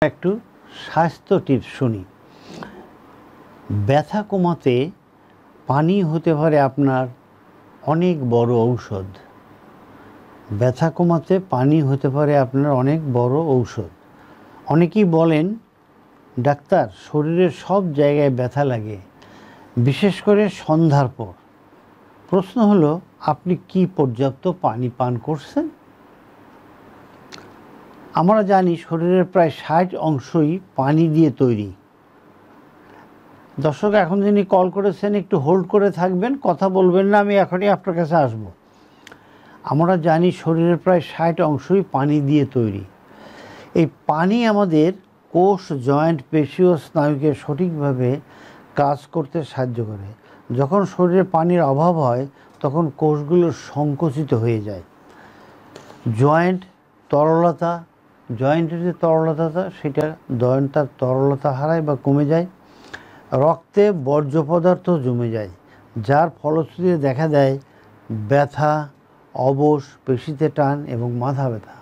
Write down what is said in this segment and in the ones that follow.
একটু স্বাস্থ্য টিপস শুনি। ব্যথা কমাতে পানি হতে পারে আপনার অনেক বড় ঔষধ। ব্যথা কমাতে পানি হতে পারে আপনার অনেক বড় ঔষধ। অনেকেই বলেন, ডাক্তার শরীরের সব জায়গায় ব্যথা লাগে, বিশেষ করে সন্ধ্যার পর। প্রশ্ন হলো, আপনি কি পর্যাপ্ত পানি পান করছেন? আমরা জানি শরীরের প্রায় 60% পানি দিয়ে তৈরি। দর্শক, এখন যিনি কল করেছেন একটু হোল্ড করে থাকবেন, কথা বলবেন না, আমি এখনই আপনার কাছে আসব। আমরা জানি শরীরের প্রায় 60% পানি দিয়ে তৈরি। এই পানি আমাদের কোষ, জয়েন্ট, পেশি ও স্নায়ুকে সঠিকভাবে কাজ করতে সাহায্য করে। যখন শরীরে পানির অভাব হয় তখন কোষগুলো সংকুচিত হয়ে যায়। জয়েন্টের যে তরলতা সেটা তার তরলতা হারায় বা কমে যায়। রক্তে বর্জ্য পদার্থ জমে যায়, যার ফলশ্রুতিতে দেখা দেয় ব্যথা, অবশ, পেশিতে টান এবং মাথা ব্যথা।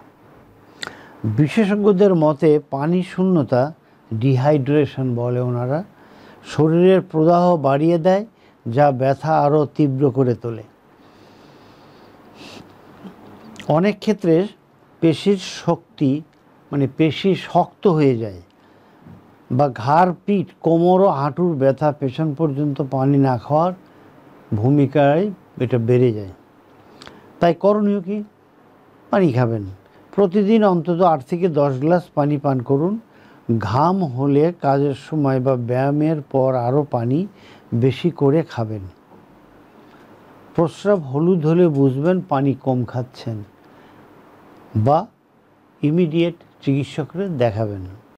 বিশেষজ্ঞদের মতে পানি শূন্যতা, ডিহাইড্রেশন বলে ওনারা, শরীরের প্রদাহ বাড়িয়ে দেয়, যা ব্যথা আরও তীব্র করে তোলে। অনেক ক্ষেত্রে পেশি শক্ত হয়ে যায় বা ঘাড়, পিঠ, কোমর ও হাঁটুর ব্যথা পেছন পর্যন্ত পানি না খাওয়ার ভূমিকায় এটা বেড়ে যায়। তাই করণীয় কি? পানি খাবেন। প্রতিদিন অন্তত 8 থেকে 10 গ্লাস পানি পান করুন। ঘাম হলে কাজের সময় বা ব্যায়ামের পর আরও পানি বেশি করে খাবেন। প্রস্রাব হলুদ হলে বুঝবেন পানি কম খাচ্ছেন, বা ইমিডিয়েট চিকিৎসকের দেখাবেন।